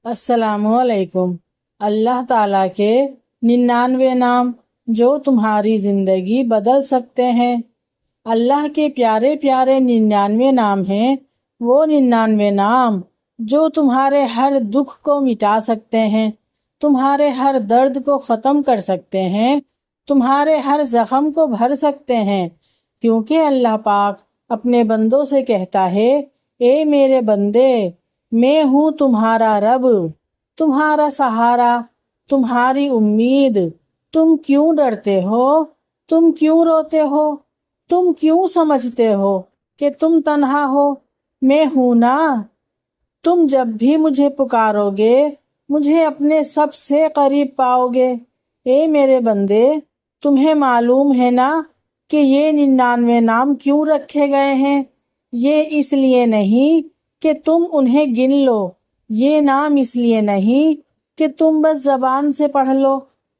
السلام علیکم۔ اللہ تعالیٰ کے 99 نام جو تمہاری زندگی بدل سکتے ہیں۔ اللہ کے پیارے پیارے 99 نام ہیں، وہ 99 نام جو تمہارے ہر دکھ کو مٹا سکتے ہیں، تمہارے ہر درد کو ختم کر سکتے ہیں، تمہارے ہر زخم کو بھر سکتے ہیں، کیونکہ اللہ پاک اپنے بندوں سے کہتا ہے، اے میرے بندے، میں ہوں تمہارا رب، تمہارا سہارا، تمہاری امید۔ تم کیوں ڈرتے ہو؟ تم کیوں روتے ہو؟ تم کیوں سمجھتے ہو کہ تم تنہا ہو؟ میں ہوں نا۔ تم جب بھی مجھے پکارو گے، مجھے اپنے سب سے قریب پاؤ گے۔ اے میرے بندے، تمہیں معلوم ہے نا کہ یہ 99 نام کیوں رکھے گئے ہیں؟ یہ اس لیے نہیں کہ تم انہیں گن لو، یہ نام اس لیے نہیں کہ تم بس زبان سے پڑھ لو،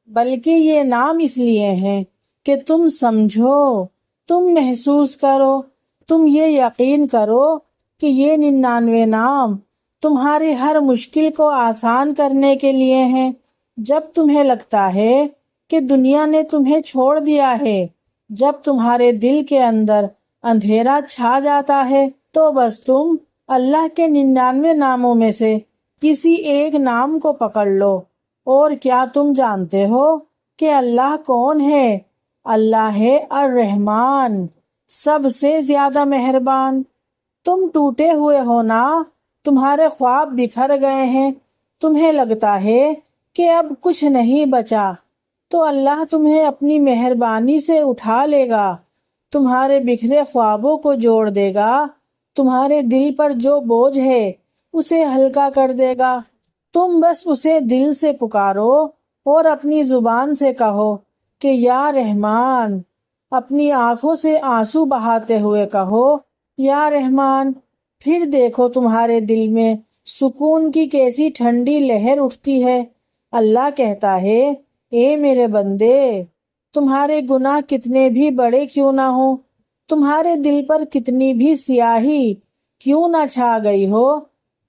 بلکہ یہ نام اس لیے ہیں کہ تم سمجھو، تم محسوس کرو، تم یہ یقین کرو کہ یہ 99 نام تمہاری ہر مشکل کو آسان کرنے کے لیے ہیں۔ جب تمہیں لگتا ہے کہ دنیا نے تمہیں چھوڑ دیا ہے، جب تمہارے دل کے اندر اندھیرا چھا جاتا ہے، تو بس تم اللہ کے 99 ناموں میں سے کسی ایک نام کو پکڑ لو۔ اور کیا تم جانتے ہو کہ اللہ کون ہے؟ اللہ ہے الرحمن، سب سے زیادہ مہربان۔ تم ٹوٹے ہوئے ہو نا، تمہارے خواب بکھر گئے ہیں، تمہیں لگتا ہے کہ اب کچھ نہیں بچا، تو اللہ تمہیں اپنی مہربانی سے اٹھا لے گا، تمہارے بکھرے خوابوں کو جوڑ دے گا، تمہارے دل پر جو بوجھ ہے اسے ہلکا کر دے گا۔ تم بس اسے دل سے پکارو اور اپنی زبان سے کہو کہ یا رحمان، اپنی آنکھوں سے آنسو بہاتے ہوئے کہو یا رحمان۔ پھر دیکھو تمہارے دل میں سکون کی کیسی ٹھنڈی لہر اٹھتی ہے۔ اللہ کہتا ہے، اے میرے بندے، تمہارے گناہ کتنے بھی بڑے کیوں نہ ہوں، تمہارے دل پر کتنی بھی سیاہی کیوں نہ چھا گئی ہو،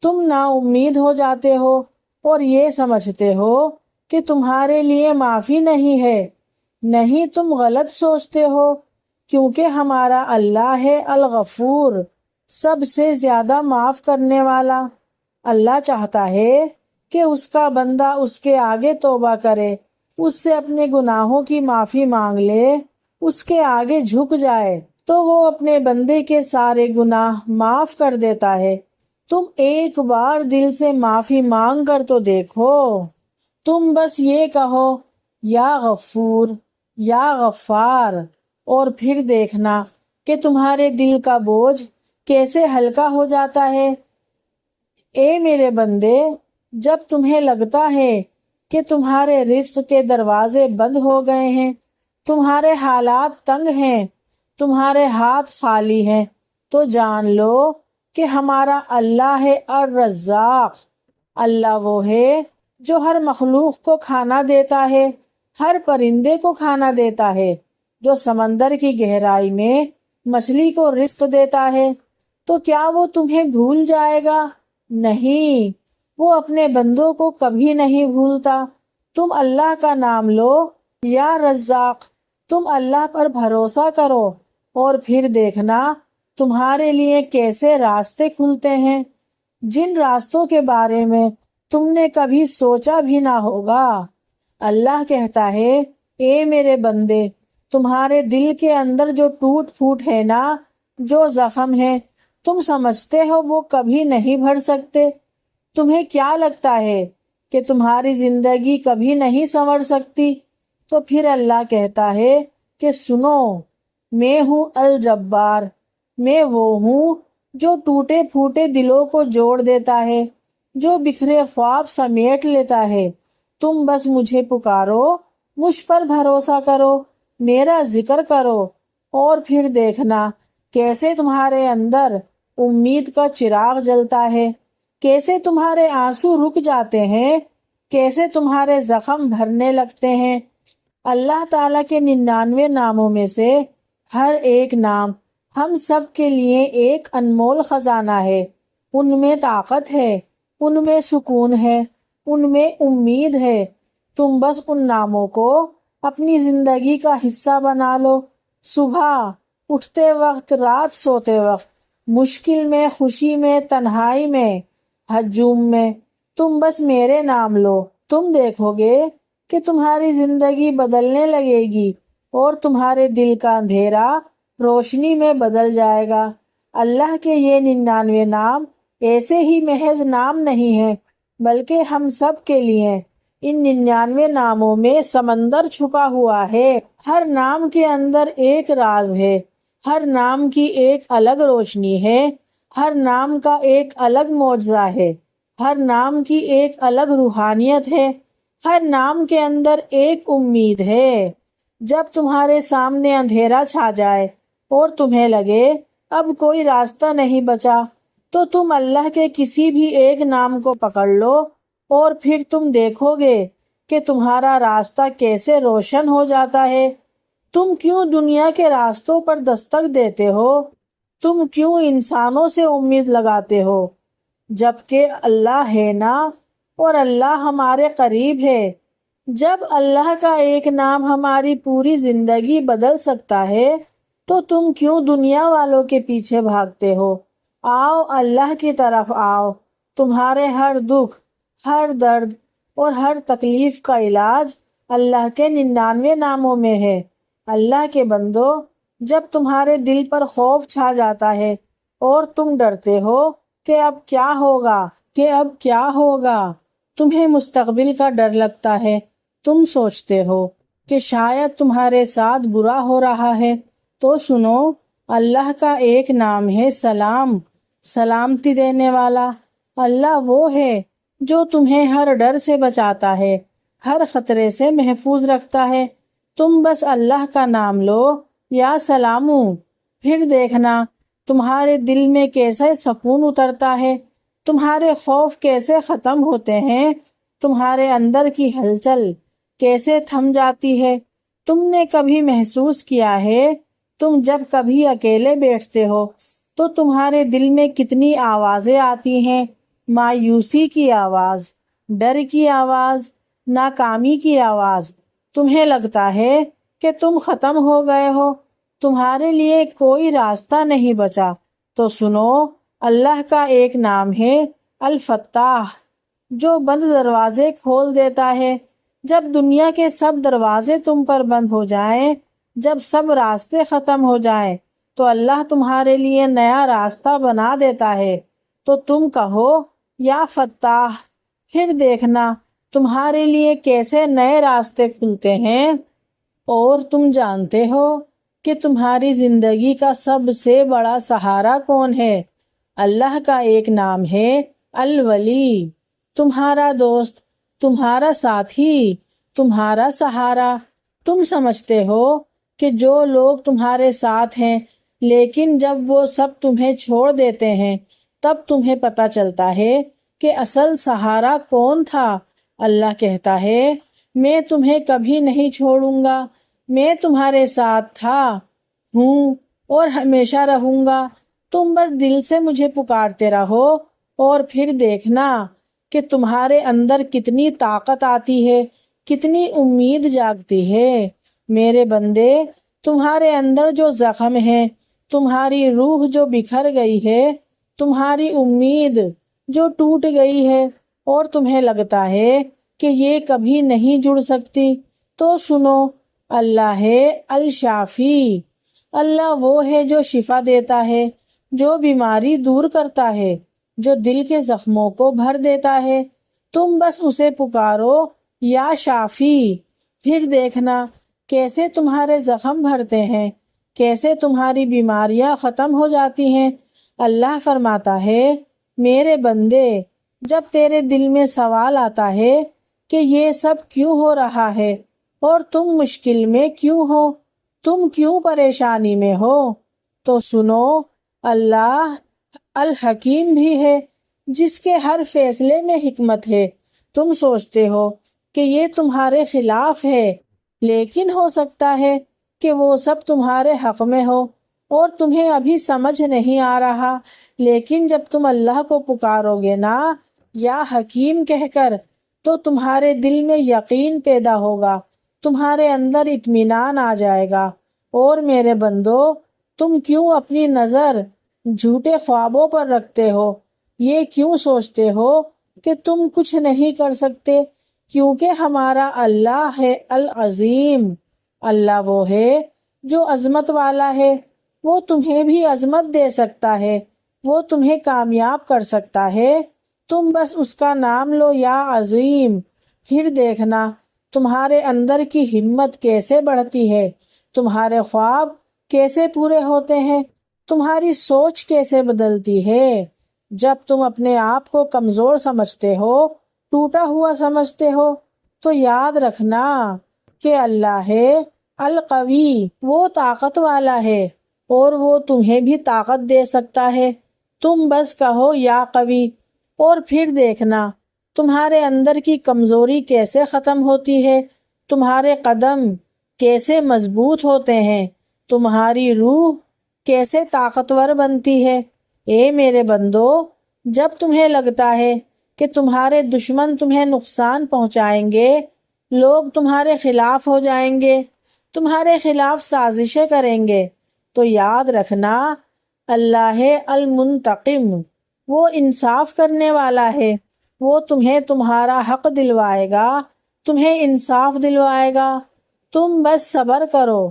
تم نا امید ہو جاتے ہو اور یہ سمجھتے ہو کہ تمہارے لیے معافی نہیں ہے۔ نہیں، تم غلط سوچتے ہو، کیونکہ ہمارا اللہ ہے الغفور، سب سے زیادہ معاف کرنے والا۔ اللہ چاہتا ہے کہ اس کا بندہ اس کے آگے توبہ کرے، اس سے اپنے گناہوں کی معافی مانگ لے، اس کے آگے جھک جائے، تو وہ اپنے بندے کے سارے گناہ معاف کر دیتا ہے۔ تم ایک بار دل سے معافی مانگ کر تو دیکھو، تم بس یہ کہو یا غفور یا غفار، اور پھر دیکھنا کہ تمہارے دل کا بوجھ کیسے ہلکا ہو جاتا ہے۔ اے میرے بندے، جب تمہیں لگتا ہے کہ تمہارے رزق کے دروازے بند ہو گئے ہیں، تمہارے حالات تنگ ہیں، تمہارے ہاتھ خالی ہیں، تو جان لو کہ ہمارا اللہ ہے الرزاق۔ اللہ وہ ہے جو ہر مخلوق کو کھانا دیتا ہے، ہر پرندے کو کھانا دیتا ہے، جو سمندر کی گہرائی میں مچھلی کو رزق دیتا ہے۔ تو کیا وہ تمہیں بھول جائے گا؟ نہیں، وہ اپنے بندوں کو کبھی نہیں بھولتا۔ تم اللہ کا نام لو یا رزاق، تم اللہ پر بھروسہ کرو، اور پھر دیکھنا تمہارے لیے کیسے راستے کھلتے ہیں، جن راستوں کے بارے میں تم نے کبھی سوچا بھی نہ ہوگا۔ اللہ کہتا ہے، اے میرے بندے، تمہارے دل کے اندر جو ٹوٹ پھوٹ ہے نا، جو زخم ہے، تم سمجھتے ہو وہ کبھی نہیں بھر سکتے۔ تمہیں کیا لگتا ہے کہ تمہاری زندگی کبھی نہیں سنور سکتی؟ تو پھر اللہ کہتا ہے کہ سنو، میں ہوں الجبار، میں وہ ہوں جو ٹوٹے پھوٹے دلوں کو جوڑ دیتا ہے، جو بکھرے خواب سمیٹ لیتا ہے۔ تم بس مجھے پکارو، مجھ پر بھروسہ کرو، میرا ذکر کرو، اور پھر دیکھنا کیسے تمہارے اندر امید کا چراغ جلتا ہے، کیسے تمہارے آنسو رک جاتے ہیں، کیسے تمہارے زخم بھرنے لگتے ہیں۔ اللہ تعالیٰ کے 99 ناموں میں سے ہر ایک نام ہم سب کے لیے ایک انمول خزانہ ہے، ان میں طاقت ہے، ان میں سکون ہے، ان میں امید ہے۔ تم بس ان ناموں کو اپنی زندگی کا حصہ بنا لو۔ صبح اٹھتے وقت، رات سوتے وقت، مشکل میں، خوشی میں، تنہائی میں، ہجوم میں، تم بس میرے نام لو۔ تم دیکھو گے کہ تمہاری زندگی بدلنے لگے گی اور تمہارے دل کا اندھیرا روشنی میں بدل جائے گا۔ اللہ کے یہ 99 نام ایسے ہی محض نام نہیں ہیں، بلکہ ہم سب کے لیے ان 99 ناموں میں سمندر چھپا ہوا ہے۔ ہر نام کے اندر ایک راز ہے، ہر نام کی ایک الگ روشنی ہے، ہر نام کا ایک الگ معجزہ ہے، ہر نام کی ایک الگ روحانیت ہے، ہر نام کے اندر ایک امید ہے۔ جب تمہارے سامنے اندھیرا چھا جائے اور تمہیں لگے اب کوئی راستہ نہیں بچا، تو تم اللہ کے کسی بھی ایک نام کو پکڑ لو اور پھر تم دیکھو گے کہ تمہارا راستہ کیسے روشن ہو جاتا ہے۔ تم کیوں دنیا کے راستوں پر دستک دیتے ہو؟ تم کیوں انسانوں سے امید لگاتے ہو جبکہ اللہ ہے نا، اور اللہ ہمارے قریب ہے۔ جب اللہ کا ایک نام ہماری پوری زندگی بدل سکتا ہے تو تم کیوں دنیا والوں کے پیچھے بھاگتے ہو؟ آؤ اللہ کی طرف آؤ۔ تمہارے ہر دکھ، ہر درد اور ہر تکلیف کا علاج اللہ کے 99 ناموں میں ہے۔ اللہ کے بندو، جب تمہارے دل پر خوف چھا جاتا ہے اور تم ڈرتے ہو کہ اب کیا ہوگا، تمہیں مستقبل کا ڈر لگتا ہے، تم سوچتے ہو کہ شاید تمہارے ساتھ برا ہو رہا ہے، تو سنو، اللہ کا ایک نام ہے سلام، سلامتی دینے والا۔ اللہ وہ ہے جو تمہیں ہر ڈر سے بچاتا ہے، ہر خطرے سے محفوظ رکھتا ہے۔ تم بس اللہ کا نام لو، یا سلامو، پھر دیکھنا تمہارے دل میں کیسے سکون اترتا ہے، تمہارے خوف کیسے ختم ہوتے ہیں، تمہارے اندر کی ہلچل کیسے تھم جاتی ہے۔ تم نے کبھی محسوس کیا ہے تم جب کبھی اکیلے بیٹھتے ہو تو تمہارے دل میں کتنی آوازیں آتی ہیں؟ مایوسی کی آواز، ڈر کی آواز، ناکامی کی آواز۔ تمہیں لگتا ہے کہ تم ختم ہو گئے ہو، تمہارے لیے کوئی راستہ نہیں بچا۔ تو سنو، اللہ کا ایک نام ہے الفتاح، جو بند دروازے کھول دیتا ہے۔ جب دنیا کے سب دروازے تم پر بند ہو جائیں، جب سب راستے ختم ہو جائیں، تو اللہ تمہارے لیے نیا راستہ بنا دیتا ہے۔ تو تم کہو یا فتاح، پھر دیکھنا تمہارے لیے کیسے نئے راستے کھلتے ہیں۔ اور تم جانتے ہو کہ تمہاری زندگی کا سب سے بڑا سہارا کون ہے؟ اللہ کا ایک نام ہے الولی، تمہارا دوست، تمہارا ساتھی، تمہارا سہارا۔ تم سمجھتے ہو کہ جو لوگ تمہارے ساتھ ہیں، لیکن جب وہ سب تمہیں چھوڑ دیتے ہیں تب تمہیں پتہ چلتا ہے کہ اصل سہارا کون تھا۔ اللہ کہتا ہے، میں تمہیں کبھی نہیں چھوڑوں گا، میں تمہارے ساتھ تھا، ہوں اور ہمیشہ رہوں گا۔ تم بس دل سے مجھے پکارتے رہو اور پھر دیکھنا کہ تمہارے اندر کتنی طاقت آتی ہے، کتنی امید جاگتی ہے۔ میرے بندے، تمہارے اندر جو زخم ہے، تمہاری روح جو بکھر گئی ہے، تمہاری امید جو ٹوٹ گئی ہے اور تمہیں لگتا ہے کہ یہ کبھی نہیں جڑ سکتی، تو سنو، اللہ ہے الشافی۔ اللہ وہ ہے جو شفا دیتا ہے، جو بیماری دور کرتا ہے، جو دل کے زخموں کو بھر دیتا ہے۔ تم بس اسے پکارو یا شافی، پھر دیکھنا کیسے تمہارے زخم بھرتے ہیں، کیسے تمہاری بیماریاں ختم ہو جاتی ہیں۔ اللہ فرماتا ہے، میرے بندے، جب تیرے دل میں سوال آتا ہے کہ یہ سب کیوں ہو رہا ہے اور تم مشکل میں کیوں ہو، تم کیوں پریشانی میں ہو، تو سنو، اللہ الحکیم بھی ہے، جس کے ہر فیصلے میں حکمت ہے۔ تم سوچتے ہو کہ یہ تمہارے خلاف ہے، لیکن ہو سکتا ہے کہ وہ سب تمہارے حق میں ہو اور تمہیں ابھی سمجھ نہیں آ رہا، لیکن جب تم اللہ کو پکارو گے نا یا حکیم کہہ کر تو تمہارے دل میں یقین پیدا ہوگا، تمہارے اندر اطمینان آ جائے گا۔ اور میرے بندو، تم کیوں اپنی نظر جھوٹے خوابوں پر رکھتے ہو؟ یہ کیوں سوچتے ہو کہ تم کچھ نہیں کر سکتے؟ کیونکہ ہمارا اللہ ہے العظیم، اللہ وہ ہے جو عظمت والا ہے، وہ تمہیں بھی عظمت دے سکتا ہے، وہ تمہیں کامیاب کر سکتا ہے۔ تم بس اس کا نام لو، یا عظیم، پھر دیکھنا تمہارے اندر کی ہمت کیسے بڑھتی ہے، تمہارے خواب کیسے پورے ہوتے ہیں، تمہاری سوچ کیسے بدلتی ہے۔ جب تم اپنے آپ کو کمزور سمجھتے ہو، ٹوٹا ہوا سمجھتے ہو، تو یاد رکھنا کہ اللہ ہے القوی، وہ طاقت والا ہے اور وہ تمہیں بھی طاقت دے سکتا ہے۔ تم بس کہو یا قوی، اور پھر دیکھنا تمہارے اندر کی کمزوری کیسے ختم ہوتی ہے، تمہارے قدم کیسے مضبوط ہوتے ہیں، تمہاری روح کیسے طاقتور بنتی ہے۔ اے میرے بندو، جب تمہیں لگتا ہے کہ تمہارے دشمن تمہیں نقصان پہنچائیں گے، لوگ تمہارے خلاف ہو جائیں گے، تمہارے خلاف سازشیں کریں گے، تو یاد رکھنا اللہ المنتقم، وہ انصاف کرنے والا ہے، وہ تمہیں تمہارا حق دلوائے گا، تمہیں انصاف دلوائے گا۔ تم بس صبر کرو،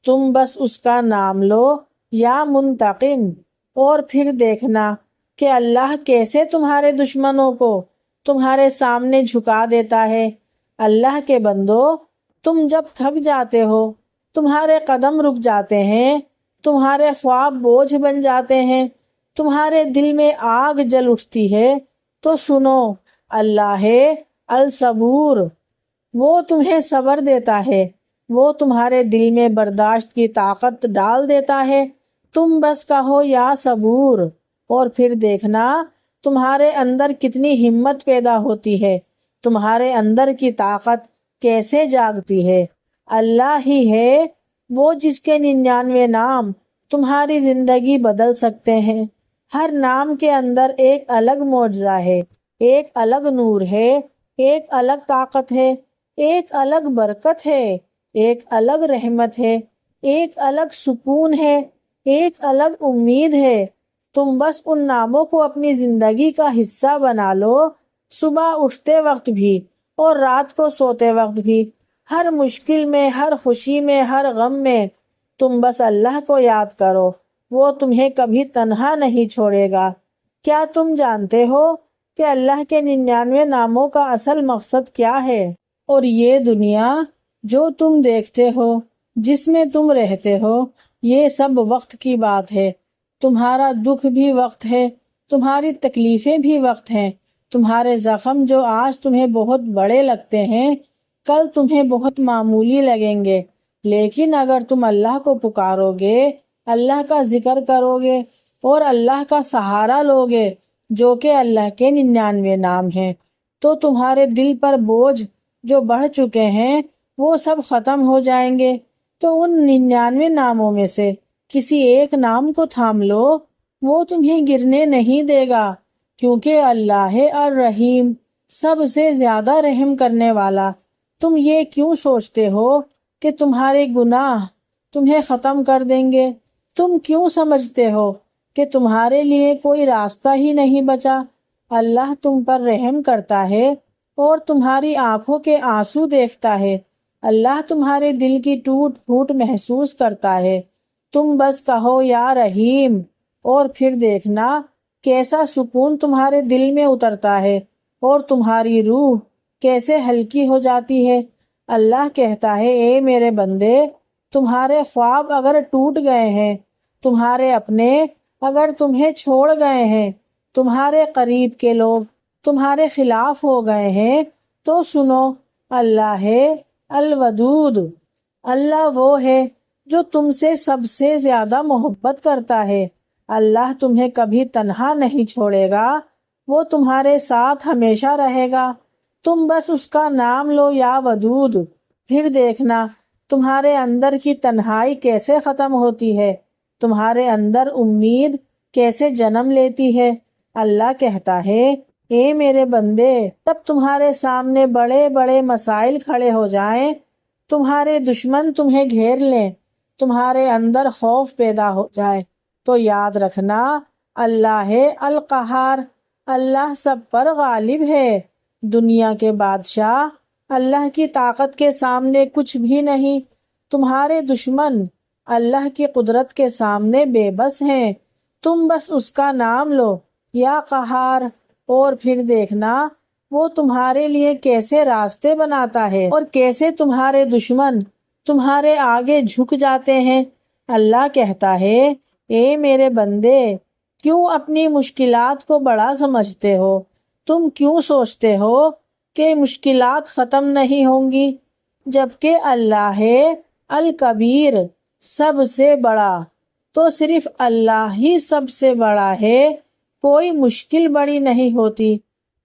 تم بس اس کا نام لو، یا منتقم، اور پھر دیکھنا کہ اللہ کیسے تمہارے دشمنوں کو تمہارے سامنے جھکا دیتا ہے۔ اللہ کے بندو، تم جب تھک جاتے ہو، تمہارے قدم رک جاتے ہیں، تمہارے خواب بوجھ بن جاتے ہیں، تمہارے دل میں آگ جل اٹھتی ہے، تو سنو، اللہ ہے الصبور، وہ تمہیں صبر دیتا ہے، وہ تمہارے دل میں برداشت کی طاقت ڈال دیتا ہے۔ تم بس کہو یا صبور، اور پھر دیکھنا تمہارے اندر کتنی ہمت پیدا ہوتی ہے، تمہارے اندر کی طاقت کیسے جاگتی ہے۔ اللہ ہی ہے وہ جس کے 99 نام تمہاری زندگی بدل سکتے ہیں۔ ہر نام کے اندر ایک الگ معجزہ ہے، ایک الگ نور ہے، ایک الگ طاقت ہے، ایک الگ برکت ہے، ایک الگ رحمت ہے، ایک الگ سکون ہے، ایک الگ امید ہے۔ تم بس ان ناموں کو اپنی زندگی کا حصہ بنا لو، صبح اٹھتے وقت بھی اور رات کو سوتے وقت بھی، ہر مشکل میں، ہر خوشی میں، ہر غم میں تم بس اللہ کو یاد کرو، وہ تمہیں کبھی تنہا نہیں چھوڑے گا۔ کیا تم جانتے ہو کہ اللہ کے 99 ناموں کا اصل مقصد کیا ہے؟ اور یہ دنیا جو تم دیکھتے ہو، جس میں تم رہتے ہو، یہ سب وقت کی بات ہے۔ تمہارا دکھ بھی وقت ہے، تمہاری تکلیفیں بھی وقت ہیں، تمہارے زخم جو آج تمہیں بہت بڑے لگتے ہیں، کل تمہیں بہت معمولی لگیں گے۔ لیکن اگر تم اللہ کو پکارو گے، اللہ کا ذکر کرو گے اور اللہ کا سہارا لوگے، جو کہ اللہ کے 99 نام ہیں، تو تمہارے دل پر بوجھ جو بڑھ چکے ہیں وہ سب ختم ہو جائیں گے۔ تو ان 99 ناموں میں سے کسی ایک نام کو تھام لو، وہ تمہیں گرنے نہیں دے گا، کیونکہ اللہ ہے الرحیم، سب سے زیادہ رحم کرنے والا۔ تم یہ کیوں سوچتے ہو کہ تمہارے گناہ تمہیں ختم کر دیں گے؟ تم کیوں سمجھتے ہو کہ تمہارے لیے کوئی راستہ ہی نہیں بچا؟ اللہ تم پر رحم کرتا ہے اور تمہاری آنکھوں کے آنسو دیکھتا ہے، اللہ تمہارے دل کی ٹوٹ پھوٹ محسوس کرتا ہے۔ تم بس کہو یا رحیم، اور پھر دیکھنا کیسا سکون تمہارے دل میں اترتا ہے اور تمہاری روح کیسے ہلکی ہو جاتی ہے۔ اللہ کہتا ہے، اے میرے بندے، تمہارے خواب اگر ٹوٹ گئے ہیں، تمہارے اپنے اگر تمہیں چھوڑ گئے ہیں، تمہارے قریب کے لوگ تمہارے خلاف ہو گئے ہیں، تو سنو، اللہ ہے الودود، اللہ وہ ہے جو تم سے سب سے زیادہ محبت کرتا ہے۔ اللہ تمہیں کبھی تنہا نہیں چھوڑے گا، وہ تمہارے ساتھ ہمیشہ رہے گا۔ تم بس اس کا نام لو یا ودود، پھر دیکھنا تمہارے اندر کی تنہائی کیسے ختم ہوتی ہے، تمہارے اندر امید کیسے جنم لیتی ہے۔ اللہ کہتا ہے، اے میرے بندے، تب تمہارے سامنے بڑے بڑے مسائل کھڑے ہو جائیں، تمہارے دشمن تمہیں گھیر لیں، تمہارے اندر خوف پیدا ہو جائے، تو یاد رکھنا اللہ ہے القہار، اللہ سب پر غالب ہے۔ دنیا کے بادشاہ اللہ کی طاقت کے سامنے کچھ بھی نہیں، تمہارے دشمن اللہ کی قدرت کے سامنے بے بس ہیں۔ تم بس اس کا نام لو یا قہار، اور پھر دیکھنا وہ تمہارے لیے کیسے راستے بناتا ہے اور کیسے تمہارے دشمن تمہارے آگے جھک جاتے ہیں۔ اللہ کہتا ہے، اے میرے بندے، کیوں اپنی مشکلات کو بڑا سمجھتے ہو؟ تم کیوں سوچتے ہو کہ مشکلات ختم نہیں ہوں گی، جبکہ اللہ ہے الکبیر، سب سے بڑا۔ تو صرف اللہ ہی سب سے بڑا ہے، کوئی مشکل بڑی نہیں ہوتی۔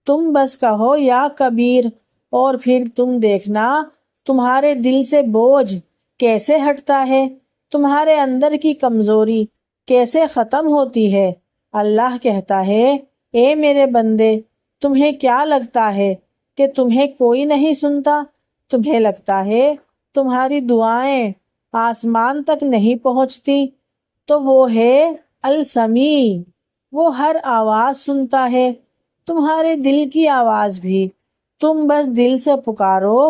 تم بس کہو یا کبیر، اور پھر تم دیکھنا تمہارے دل سے بوجھ کیسے ہٹتا ہے، تمہارے اندر کی کمزوری کیسے ختم ہوتی ہے۔ اللہ کہتا ہے، اے میرے بندے، تمہیں کیا لگتا ہے کہ تمہیں کوئی نہیں سنتا؟ تمہیں لگتا ہے تمہاری دعائیں آسمان تک نہیں پہنچتی؟ تو وہ ہے السمیع، وہ ہر آواز سنتا ہے، تمہارے دل کی آواز بھی۔ تم بس دل سے پکارو،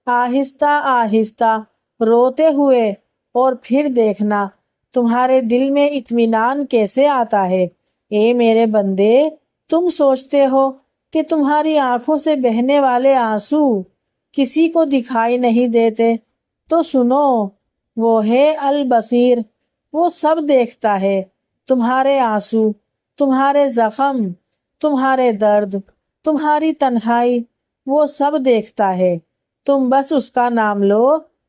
آہستہ آہستہ، روتے ہوئے، اور پھر دیکھنا تمہارے دل میں اطمینان کیسے آتا ہے۔ اے میرے بندے، تم سوچتے ہو کہ تمہاری آنکھوں سے بہنے والے آنسو کسی کو دکھائی نہیں دیتے، تو سنو، وہ ہے البصیر، وہ سب دیکھتا ہے، تمہارے آنسو، تمہارے زخم، تمہارے درد، تمہاری تنہائی، وہ سب دیکھتا ہے۔ تم بس اس کا نام لو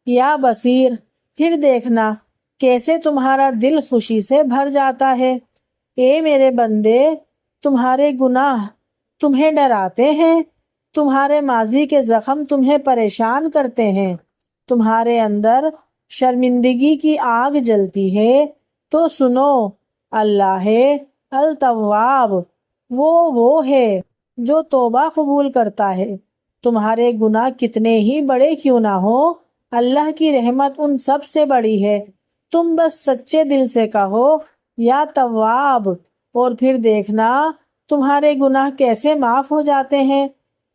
یا بصیر، پھر دیکھنا کیسے تمہارا دل خوشی سے بھر جاتا ہے۔ اے میرے بندے، تمہارے گناہ تمہیں ڈراتے ہیں، تمہارے ماضی کے زخم تمہیں پریشان کرتے ہیں، تمہارے اندر شرمندگی کی آگ جلتی ہے، تو سنو، اللہ ہے التواب، وہ ہے جو توبہ قبول کرتا ہے۔ تمہارے گناہ کتنے ہی بڑے کیوں نہ ہو، اللہ کی رحمت ان سب سے بڑی ہے۔ تم بس سچے دل سے کہو یا تواب، اور پھر دیکھنا تمہارے گناہ کیسے معاف ہو جاتے ہیں،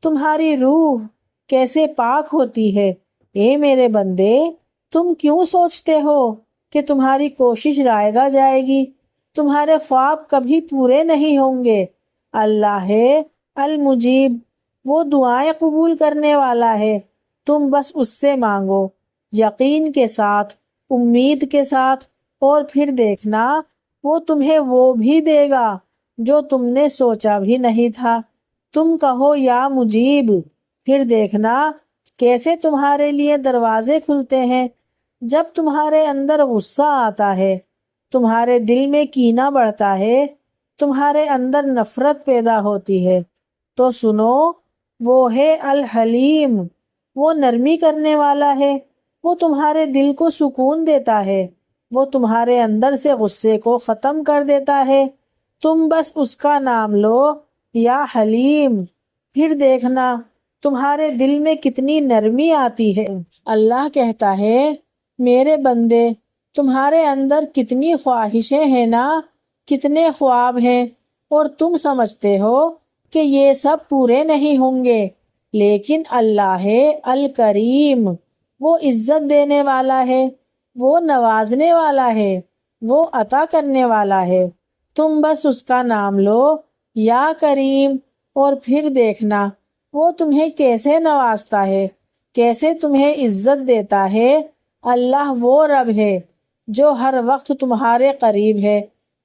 تمہاری روح کیسے پاک ہوتی ہے۔ اے میرے بندے، تم کیوں سوچتے ہو کہ تمہاری کوشش رائے گا جائے گی، تمہارے خواب کبھی پورے نہیں ہوں گے۔ اللہ ہے المجیب، وہ دعائیں قبول کرنے والا ہے، تم بس اس سے مانگو یقین کے ساتھ، امید کے ساتھ، اور پھر دیکھنا وہ تمہیں وہ بھی دے گا جو تم نے سوچا بھی نہیں تھا۔ تم کہو یا مجیب، پھر دیکھنا کیسے تمہارے لیے دروازے کھلتے ہیں۔ جب تمہارے اندر غصہ آتا ہے، تمہارے دل میں کینہ بڑھتا ہے، تمہارے اندر نفرت پیدا ہوتی ہے، تو سنو، وہ ہے الحلیم، وہ نرمی کرنے والا ہے، وہ تمہارے دل کو سکون دیتا ہے، وہ تمہارے اندر سے غصے کو ختم کر دیتا ہے۔ تم بس اس کا نام لو یا حلیم، پھر دیکھنا تمہارے دل میں کتنی نرمی آتی ہے۔ اللہ کہتا ہے، میرے بندے، تمہارے اندر کتنی خواہشیں ہیں نا، کتنے خواب ہیں، اور تم سمجھتے ہو کہ یہ سب پورے نہیں ہوں گے، لیکن اللہ ہے الکریم، وہ عزت دینے والا ہے، وہ نوازنے والا ہے، وہ عطا کرنے والا ہے۔ تم بس اس کا نام لو یا کریم، اور پھر دیکھنا وہ تمہیں کیسے نوازتا ہے، کیسے تمہیں عزت دیتا ہے۔ اللہ وہ رب ہے جو ہر وقت تمہارے قریب ہے،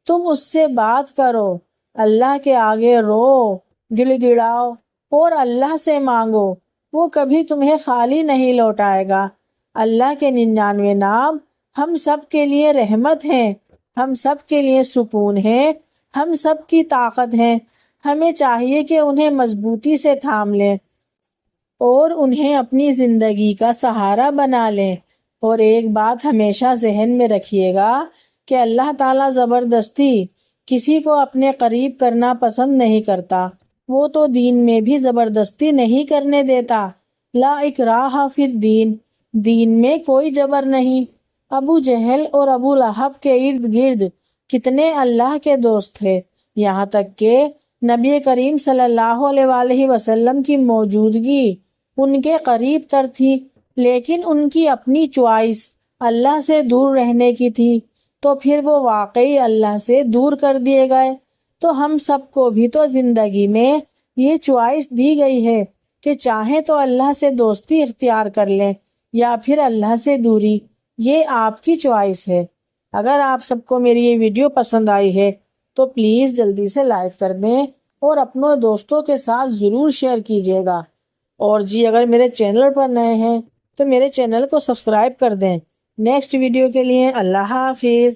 تم اس سے بات کرو، اللہ کے آگے رو، گڑ گڑاؤ، اور اللہ سے مانگو، وہ کبھی تمہیں خالی نہیں لوٹائے گا۔ اللہ کے 99 نام ہم سب کے لیے رحمت ہیں، ہم سب کے لیے سکون ہیں، ہم سب کی طاقت ہیں۔ ہمیں چاہیے کہ انہیں مضبوطی سے تھام لیں اور انہیں اپنی زندگی کا سہارا بنا لیں۔ اور ایک بات ہمیشہ ذہن میں رکھیے گا کہ اللہ تعالیٰ زبردستی کسی کو اپنے قریب کرنا پسند نہیں کرتا، وہ تو دین میں بھی زبردستی نہیں کرنے دیتا۔ لا اکراہ فی الدین، دین میں کوئی جبر نہیں۔ ابو جہل اور ابو لہب کے ارد گرد کتنے اللہ کے دوست تھے، یہاں تک کہ نبی کریم صلی اللہ علیہ وآلہ وسلم کی موجودگی ان کے قریب تر تھی، لیکن ان کی اپنی چوائس اللہ سے دور رہنے کی تھی، تو پھر وہ واقعی اللہ سے دور کر دیے گئے۔ تو ہم سب کو بھی تو زندگی میں یہ چوائس دی گئی ہے کہ چاہیں تو اللہ سے دوستی اختیار کر لیں یا پھر اللہ سے دوری، یہ آپ کی چوائس ہے۔ اگر آپ سب کو میری یہ ویڈیو پسند آئی ہے تو پلیز جلدی سے لائک کر دیں اور اپنے دوستوں کے ساتھ ضرور شیئر کیجیے گا۔ اور جی اگر میرے چینل پر نئے ہیں تو میرے چینل کو سبسکرائب کر دیں۔ نیکسٹ ویڈیو کے لیے اللہ حافظ۔